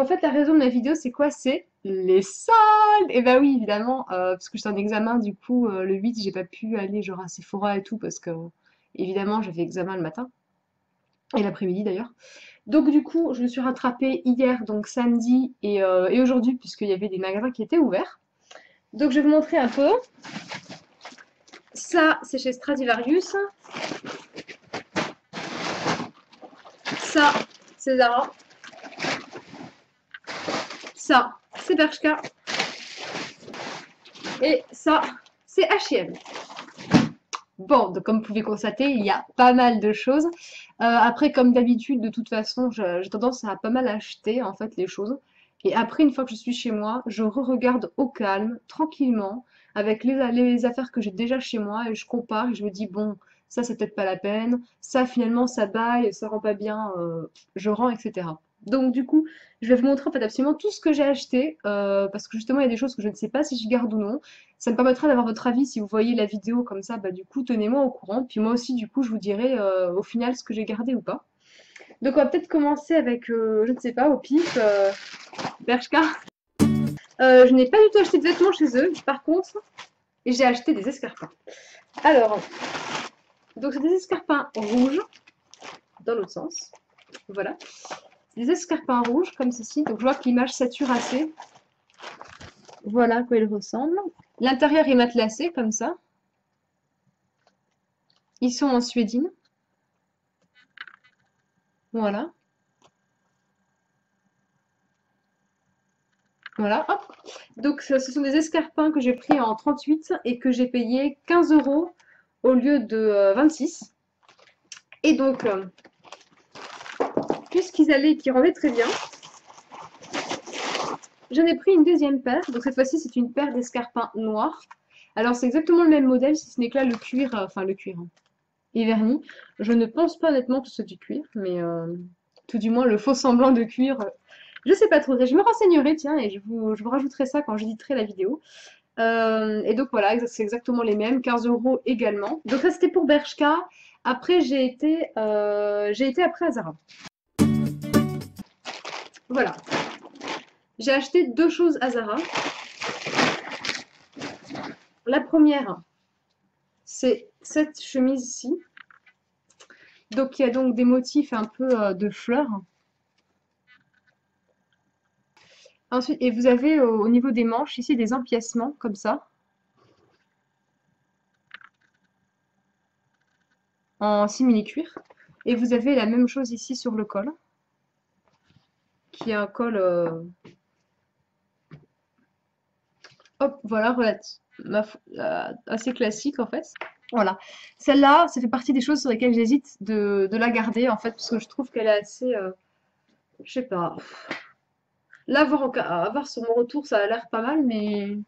en fait, la raison de ma vidéo, c'est quoi? C'est les soldes! Et bah oui, évidemment, parce que j'étais en examen, du coup, le 8, j'ai pas pu aller genre à Sephora et tout, parce que, évidemment, j'avais examen le matin, et l'après-midi d'ailleurs. Donc du coup, je me suis rattrapée hier, donc samedi, et aujourd'hui, puisqu'il y avait des magasins qui étaient ouverts. Donc je vais vous montrer un peu. Ça, c'est chez Stradivarius. Ça, c'est Zara. Ça, c'est Bershka. Et ça, c'est H&M. Bon, donc comme vous pouvez constater, il y a pas mal de choses. Après, comme d'habitude, de toute façon, j'ai tendance à pas mal acheter en fait les choses. Et après, une fois que je suis chez moi, je re-regarde au calme, tranquillement, avec les affaires que j'ai déjà chez moi, et je compare et je me dis, bon, ça c'est peut-être pas la peine, ça finalement ça baille, ça rend pas bien, je rends, etc. Donc du coup, je vais vous montrer en fait absolument tout ce que j'ai acheté, parce que justement il y a des choses que je ne sais pas si je garde ou non. Ça me permettra d'avoir votre avis si vous voyez la vidéo comme ça, bah du coup tenez-moi au courant. Puis moi aussi du coup je vous dirai au final ce que j'ai gardé ou pas. Donc on va peut-être commencer avec, je ne sais pas, au pif, Bershka. Je n'ai pas du tout acheté de vêtements chez eux, par contre j'ai acheté des escarpins. Alors, donc c'est des escarpins rouges, dans l'autre sens, voilà. Des escarpins rouges comme ceci, donc je vois que l'image sature assez. Voilà à quoi ils ressemblent. L'intérieur est matelassé comme ça. Ils sont en suédine. Voilà. Voilà, hop. Donc ce sont des escarpins que j'ai pris en 38 et que j'ai payé 15 € au lieu de 26. Et donc, puisqu'ils allaient et qu'ils rendaient très bien, j'en ai pris une deuxième paire. Donc cette fois-ci, c'est une paire d'escarpins noirs. Alors c'est exactement le même modèle, si ce n'est que là le cuir, enfin le cuir est verni. Je ne pense pas honnêtement que ce soit du cuir, mais tout du moins le faux semblant de cuir. Je sais pas trop. Je me renseignerai, tiens, et je vous rajouterai ça quand j'éditerai la vidéo. Et donc voilà, c'est exactement les mêmes, 15 € également. Donc ça c'était pour Bershka. Après j'ai été après à Zara. Voilà. J'ai acheté deux choses à Zara. La première, c'est cette chemise ici. Donc il y a donc des motifs un peu de fleurs. Ensuite, et vous avez au niveau des manches ici des empiècements comme ça, en simili-cuir. Et vous avez la même chose ici sur le col, qui est un col, hop, voilà, assez classique en fait. Voilà. Celle-là, ça fait partie des choses sur lesquelles j'hésite de la garder en fait, parce que je trouve qu'elle est assez, je sais pas. Là, à voir sur mon retour, ça a l'air pas mal, mais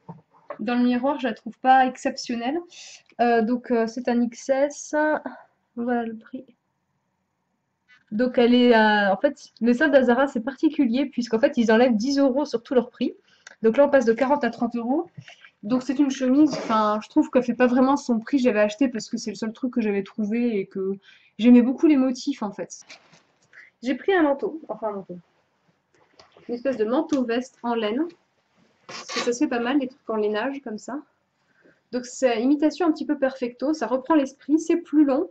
dans le miroir, je la trouve pas exceptionnelle. Donc, c'est un XS. Voilà le prix. Donc, elle est. En fait, le solde d'Azara, c'est particulier, puisqu'en fait, ils enlèvent 10 € sur tout leur prix. Donc là, on passe de 40 à 30 €. Donc, c'est une chemise. Enfin, je trouve qu'elle fait pas vraiment son prix. J'avais acheté parce que c'est le seul truc que j'avais trouvé et que j'aimais beaucoup les motifs, en fait. J'ai pris un manteau. Enfin, un manteau. Une espèce de manteau-veste en laine. Parce que ça se fait pas mal, les trucs en lainage, comme ça. Donc, c'est imitation un petit peu perfecto. Ça reprend l'esprit. C'est plus long.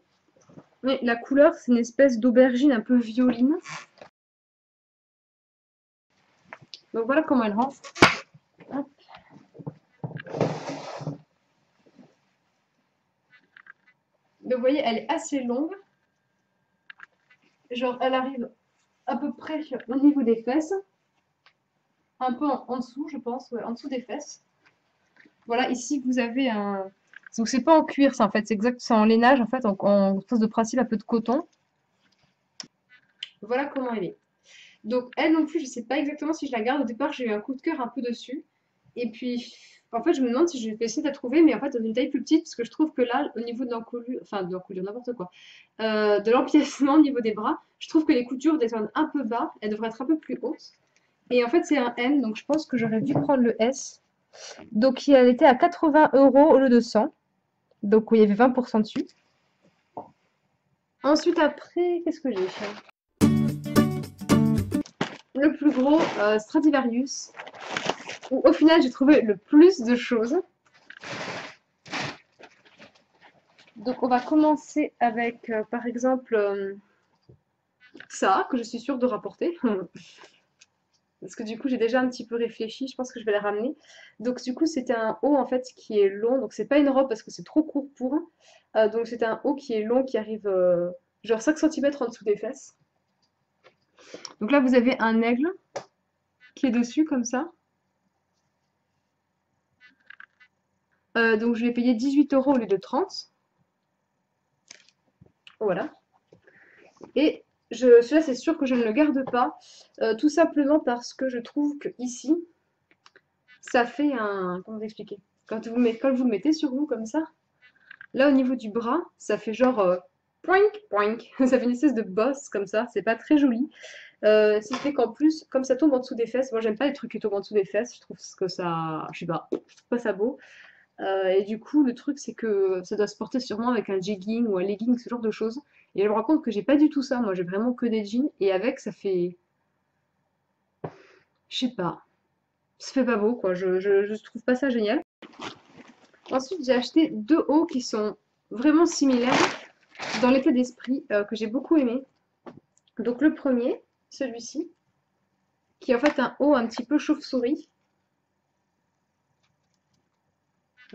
Mais la couleur, c'est une espèce d'aubergine un peu violine. Donc voilà comment elle rend. Hop. Donc vous voyez, elle est assez longue. Genre, elle arrive à peu près au niveau des fesses. Un peu en dessous, je pense, ouais, en dessous des fesses. Voilà, ici vous avez un... Donc c'est pas en cuir, ça en fait, c'est exact, c'est en lainage, en fait, en espèce de principe un peu de coton. Voilà comment elle est. Donc elle non plus, je sais pas exactement si je la garde. Au départ, j'ai eu un coup de cœur un peu dessus. Et puis, en fait, je me demande si je vais essayer de la trouver, mais en fait, dans une taille plus petite, parce que je trouve que là, au niveau de l'encolure, enfin, de l'encolure, n'importe quoi, de l'empiècement au niveau des bras, je trouve que les coutures descendent un peu bas, elles devraient être un peu plus hautes. Et en fait, c'est un M, donc je pense que j'aurais dû prendre le S. Donc, il était à 80 € au lieu de 100. Donc, il y avait 20% dessus. Ensuite, après, qu'est-ce que j'ai fait? le plus gros Stradivarius, où au final j'ai trouvé le plus de choses. Donc on va commencer avec par exemple ça, que je suis sûre de rapporter. Parce que du coup j'ai déjà un petit peu réfléchi, je pense que je vais la ramener. Donc du coup c'était un haut en fait qui est long, donc c'est pas une robe parce que c'est trop court pour. Donc c'est un haut qui est long qui arrive genre 5 cm en dessous des fesses. Donc là vous avez un aigle qui est dessus comme ça. Donc je l'ai payé 18 € au lieu de 30. Voilà. Et celui-là, c'est sûr que je ne le garde pas, tout simplement parce que je trouve que ici, ça fait un... Comment vous expliquer? Quand vous le mettez sur vous comme ça, là au niveau du bras, ça fait genre poink, poink. Ça fait une espèce de bosse comme ça, c'est pas très joli. Ce qui fait qu'en plus, comme ça tombe en dessous des fesses, moi j'aime pas les trucs qui tombent en dessous des fesses, je trouve que ça... Je sais pas, je trouve pas ça beau. Et du coup, le truc, c'est que ça doit se porter sûrement avec un jegging ou un legging, ce genre de choses. Et je me rends compte que j'ai pas du tout ça. Moi, j'ai vraiment que des jeans. Et avec, ça fait. Je sais pas. Ça fait pas beau, quoi. Je trouve pas ça génial. Ensuite, j'ai acheté deux hauts qui sont vraiment similaires dans l'état d'esprit, que j'ai beaucoup aimé. Donc, le premier, celui-ci, qui est en fait un haut un petit peu chauve-souris.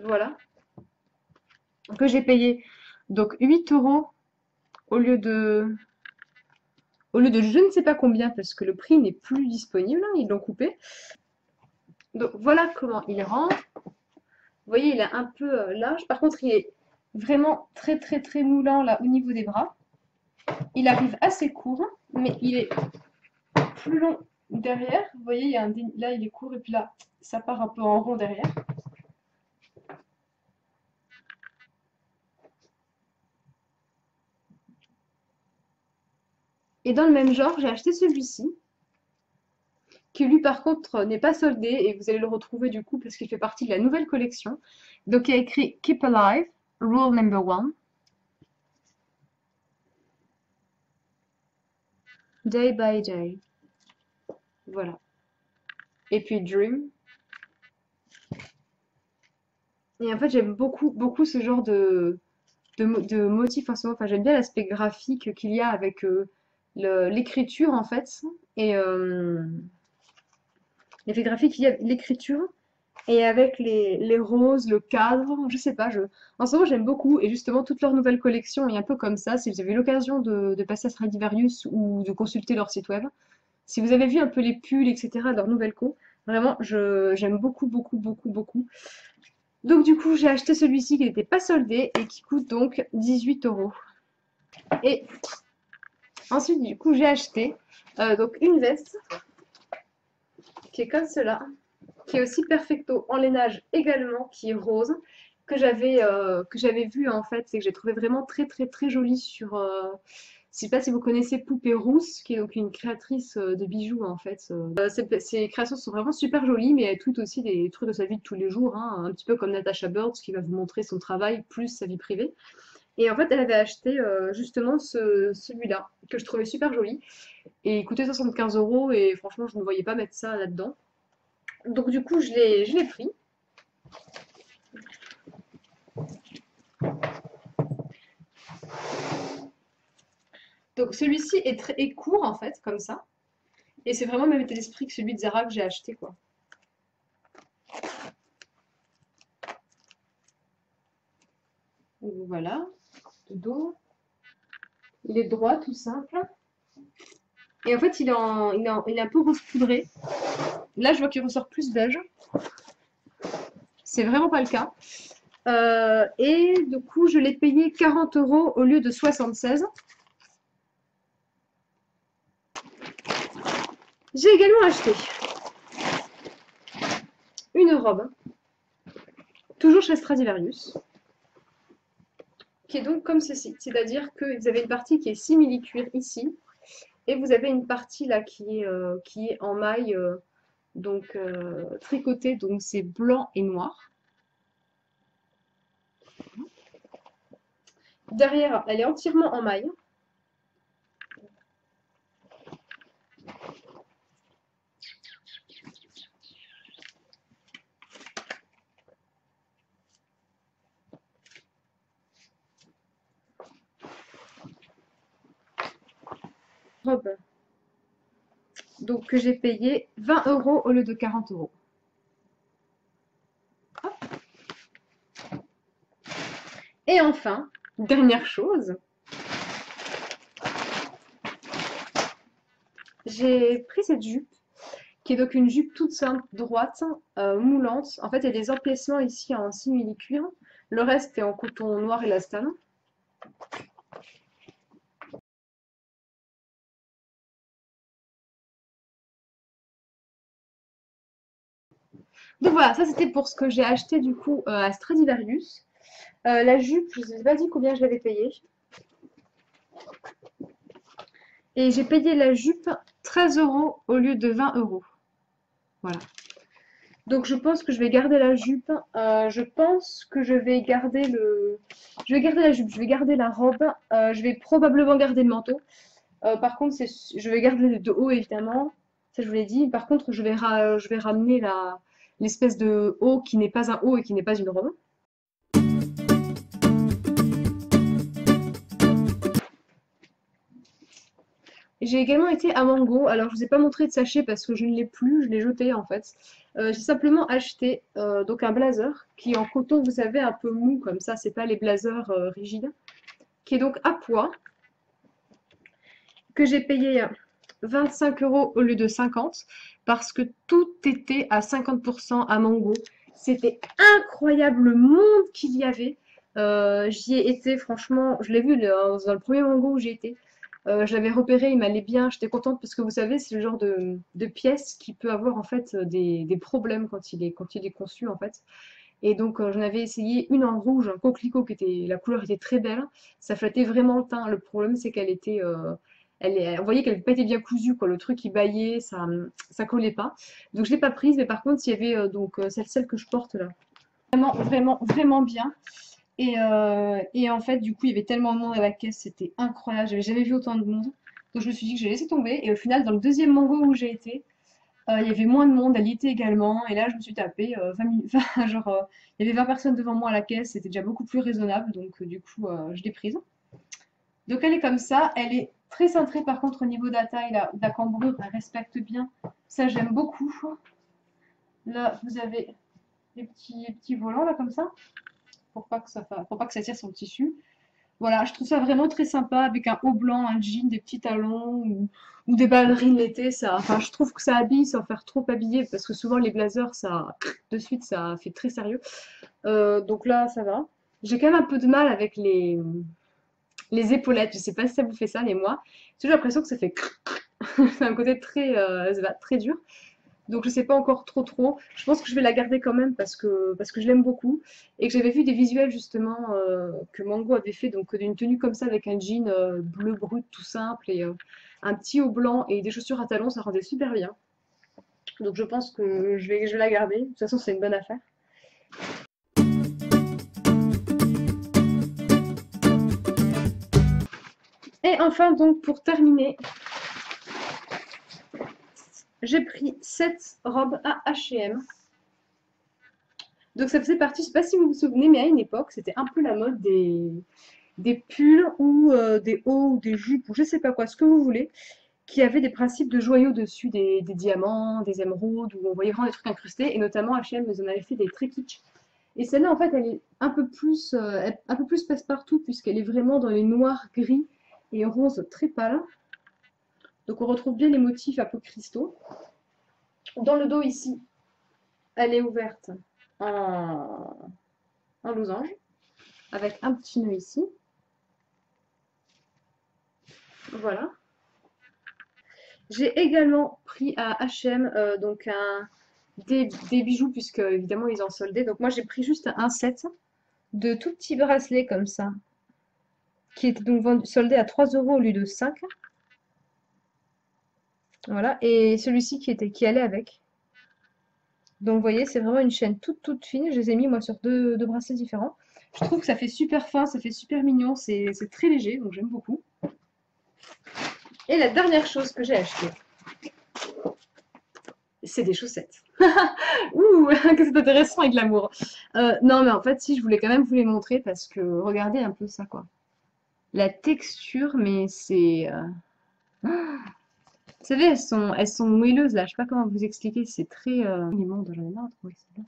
Voilà. Que j'ai payé donc 8 € au lieu de je ne sais pas combien, parce que le prix n'est plus disponible, hein, ils l'ont coupé. Donc voilà comment il rend. Vous voyez, il est un peu large. Par contre, il est vraiment très très très moulant là au niveau des bras. Il arrive assez court, mais il est plus long derrière. Vous voyez, il y a là il est court et puis là, ça part un peu en rond derrière. Et dans le même genre, j'ai acheté celui-ci, qui lui par contre n'est pas soldé et vous allez le retrouver du coup parce qu'il fait partie de la nouvelle collection. Donc il y a écrit Keep Alive, Rule Number 1. Day by day. Voilà. Et puis Dream. Et en fait, j'aime beaucoup, beaucoup ce genre de motifs en ce moment. Enfin, j'aime bien l'aspect graphique qu'il y a avec l'écriture, en fait. Et l'effet graphique qu'il y a avec l'écriture. Et avec les roses, le cadre, je sais pas, en ce moment j'aime beaucoup. Et justement, toute leur nouvelle collection est un peu comme ça. Si vous avez l'occasion de passer à Stradivarius ou de consulter leur site web, si vous avez vu un peu les pulls, etc., leur nouvelle co, vraiment, j'aime beaucoup, beaucoup, beaucoup, beaucoup. Donc du coup, j'ai acheté celui-ci qui n'était pas soldé et qui coûte donc 18 €. Et ensuite, du coup, j'ai acheté donc une veste qui est comme cela, qui est aussi perfecto en lainage également, qui est rose, que j'avais vu en fait, c'est que j'ai trouvé vraiment très très très jolie sur je sais pas si vous connaissez Poupée Rousse, qui est donc une créatrice de bijoux en fait. Ses créations sont vraiment super jolies, mais elle tweet aussi des trucs de sa vie de tous les jours, hein, un petit peu comme Natasha Bird, qui va vous montrer son travail plus sa vie privée. Et en fait, elle avait acheté justement celui-là, que je trouvais super joli, et il coûtait 75 € et franchement, je ne voyais pas mettre ça là-dedans. Donc du coup, je l'ai pris. Donc celui-ci est court en fait, comme ça. Et c'est vraiment le même état d'esprit que celui de Zara que j'ai acheté, quoi. Donc, voilà, le dos. Il est droit, tout simple. Et en fait, il est un peu rose poudré. Là, je vois qu'il ressort plus beige. C'est vraiment pas le cas. Et du coup, je l'ai payé 40 € au lieu de 76. J'ai également acheté une robe, toujours chez Stradivarius, qui est donc comme ceci. C'est-à-dire que vous avez une partie qui est simili-cuir ici, et vous avez une partie là qui est en maille, donc tricotée, donc c'est blanc et noir. Derrière, elle est entièrement en maille. robe donc, que j'ai payé 20 € au lieu de 40 €. Et enfin, dernière chose, j'ai pris cette jupe, qui est donc une jupe toute simple, droite, moulante. En fait, il y a des empiècements ici en simili-cuir. Le reste est en coton noir élastane. Donc voilà, ça c'était pour ce que j'ai acheté du coup à Stradivarius. La jupe, je ne vous ai pas dit combien je l'avais payée. Et j'ai payé la jupe 13 € au lieu de 20 €. Voilà. Donc je pense que je vais garder la jupe. Je pense que je vais garder le... Je vais garder la jupe, je vais garder la robe. Je vais probablement garder le manteau. Par contre, je vais garder le de haut évidemment. Ça je vous l'ai dit. Par contre, je vais ramener l'espèce de haut qui n'est pas un haut et qui n'est pas une robe. J'ai également été à Mango. Alors, je ne vous ai pas montré de sachet parce que je ne l'ai plus, je l'ai jeté en fait. J'ai simplement acheté donc un blazer qui est en coton, vous savez, un peu mou comme ça. C'est pas les blazers rigides. Qui est donc à poids. Que j'ai payé 25 € au lieu de 50 parce que tout était à 50% à Mango. C'était incroyable le monde qu'il y avait. J'y ai été, franchement, je l'ai vu dans le premier Mango où j'ai été. Je l'avais repéré, il m'allait bien, j'étais contente parce que vous savez, c'est le genre de pièce qui peut avoir en fait des problèmes quand il est conçu en fait. Et donc j'en avais essayé une en rouge, un coquelicot la couleur était très belle, ça flattait vraiment le teint. Le problème c'est qu'elle était, on voyait qu'elle n'avait pas été bien cousue quoi, le truc il baillait, ça collait pas. Donc je l'ai pas prise, mais par contre il y avait donc celle que je porte là, vraiment vraiment vraiment bien. Et en fait, du coup, il y avait tellement de monde à la caisse, c'était incroyable. J'avais jamais vu autant de monde. Donc je me suis dit que j'ai laissé tomber. Et au final, dans le deuxième Mango où j'ai été, il y avait moins de monde, elle y était également. Et là, je me suis tapé 20 minutes. Enfin, genre, il y avait 20 personnes devant moi à la caisse, c'était déjà beaucoup plus raisonnable. Donc du coup, je l'ai prise. Donc elle est comme ça. Elle est très cintrée par contre au niveau de la taille, de la cambrure. Elle respecte bien. Ça, j'aime beaucoup. Là, vous avez les petits volants là comme ça. Pour pas que ça tire sur le tissu. Voilà, je trouve ça vraiment très sympa avec un haut blanc, un jean, des petits talons ou des ballerines l'été. Enfin, je trouve que ça habille sans faire trop habillé parce que souvent les blazers, de suite, ça fait très sérieux. Donc là, ça va. J'ai quand même un peu de mal avec les épaulettes. Je sais pas si ça vous fait ça, mais moi, j'ai l'impression que ça fait c'est un côté très dur. Donc je sais pas encore trop. Je pense que je vais la garder quand même parce que je l'aime beaucoup. Et que j'avais vu des visuels justement que Mango avait fait, donc d'une tenue comme ça avec un jean bleu brut tout simple et un petit haut blanc et des chaussures à talons, ça rendait super bien. Donc je pense que je vais la garder. De toute façon c'est une bonne affaire. Et enfin donc pour terminer, j'ai pris cette robe à H&M. Donc ça faisait partie, je ne sais pas si vous vous souvenez, mais à une époque, c'était un peu la mode des pulls ou des hauts ou des jupes ou je sais pas quoi, ce que vous voulez, qui avaient des principes de joyaux dessus, des diamants, des émeraudes, où on voyait vraiment des trucs incrustés, et notamment H&M, ils en avaient fait des très kitsch. Et celle-là, en fait, elle est un peu plus passe-partout, puisqu'elle est vraiment dans les noirs, gris et rose très pâle. Donc on retrouve bien les motifs un peu cristaux. Dans le dos ici, elle est ouverte en losange, avec un petit nœud ici. Voilà. J'ai également pris à H&M donc des bijoux, puisque évidemment ils en soldaient. Donc moi j'ai pris juste un set de tout petits bracelets comme ça, qui était donc soldé à 3 € au lieu de 5. Voilà, et celui-ci qui allait avec. Donc vous voyez, c'est vraiment une chaîne toute fine. Je les ai mis moi sur deux bracelets différents. Je trouve que ça fait super fin, ça fait super mignon, c'est très léger, donc j'aime beaucoup. Et la dernière chose que j'ai achetée, c'est des chaussettes. Ouh, que c'est intéressant avec l'amour. Non, mais en fait, si, je voulais quand même vous les montrer parce que regardez un peu ça, quoi. La texture, mais c'est... Vous savez, elles sont moelleuses là, je sais pas comment vous expliquer, c'est très... Immonde, j'en ai marre de trouver ça.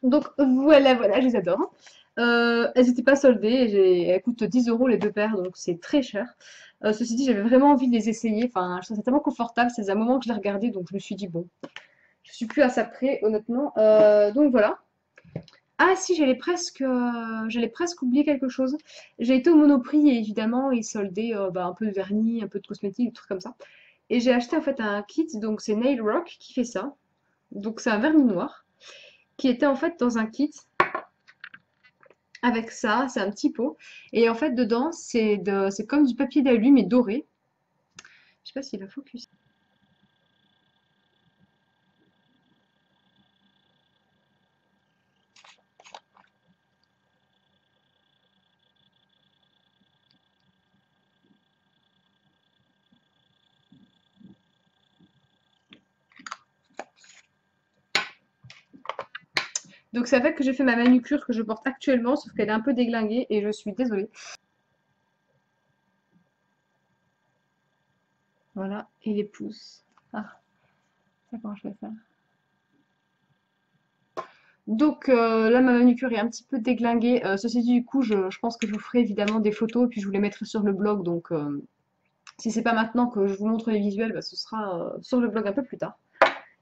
Donc voilà, voilà, je les adore. Elles n'étaient pas soldées, elles coûtent 10 euros les deux paires, donc c'est très cher. Ceci dit, j'avais vraiment envie de les essayer, enfin, je trouvais ça tellement confortable, c'est un moment que je les regardais, donc je me suis dit, bon, je suis plus à ça près, honnêtement. Donc voilà. Ah si, j'allais presque oublier quelque chose. J'ai été au Monoprix et évidemment, ils soldaient un peu de vernis, un peu de cosmétiques, des trucs comme ça. Et j'ai acheté en fait un kit, donc c'est Nail Rock qui fait ça. Donc c'est un vernis noir qui était en fait dans un kit avec ça, c'est un petit pot. Et en fait dedans, c'est comme du papier d'alu mais doré. Je sais pas s'il va focus. Donc c'est avec que j'ai fait ma manucure que je porte actuellement, sauf qu'elle est un peu déglinguée et je suis désolée. Voilà, et les pouces. Ah, ça comment je vais faire. Donc là, ma manucure est un petit peu déglinguée. Ceci dit, du coup, je pense que je vous ferai évidemment des photos, puis je vous les mettrai sur le blog. Donc si c'est pas maintenant que je vous montre les visuels, bah, ce sera sur le blog un peu plus tard.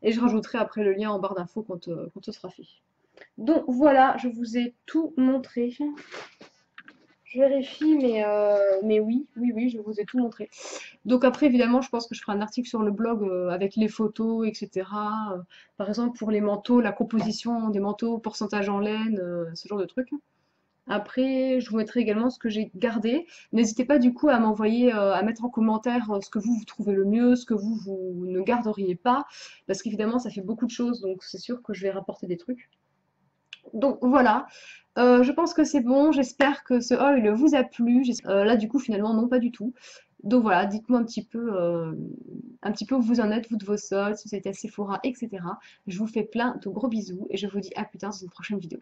Et je rajouterai après le lien en barre d'infos quand ce sera fait. Donc voilà, je vous ai tout montré. Je vérifie, mais oui, oui, oui, je vous ai tout montré. Donc après, évidemment, je pense que je ferai un article sur le blog avec les photos, etc. Par exemple, pour les manteaux, la composition des manteaux, pourcentage en laine, ce genre de trucs. Après, je vous mettrai également ce que j'ai gardé. N'hésitez pas du coup à m'envoyer, à mettre en commentaire ce que vous trouvez le mieux, ce que vous ne garderiez pas, parce qu'évidemment, ça fait beaucoup de choses, donc c'est sûr que je vais rapporter des trucs. Donc voilà, je pense que c'est bon, j'espère que ce haul vous a plu. Là du coup finalement non pas du tout. Donc voilà, dites-moi un petit peu où vous en êtes, vous de vos soldes, si vous êtes à Sephora, etc. Je vous fais plein de gros bisous et je vous dis à plus tard dans une prochaine vidéo.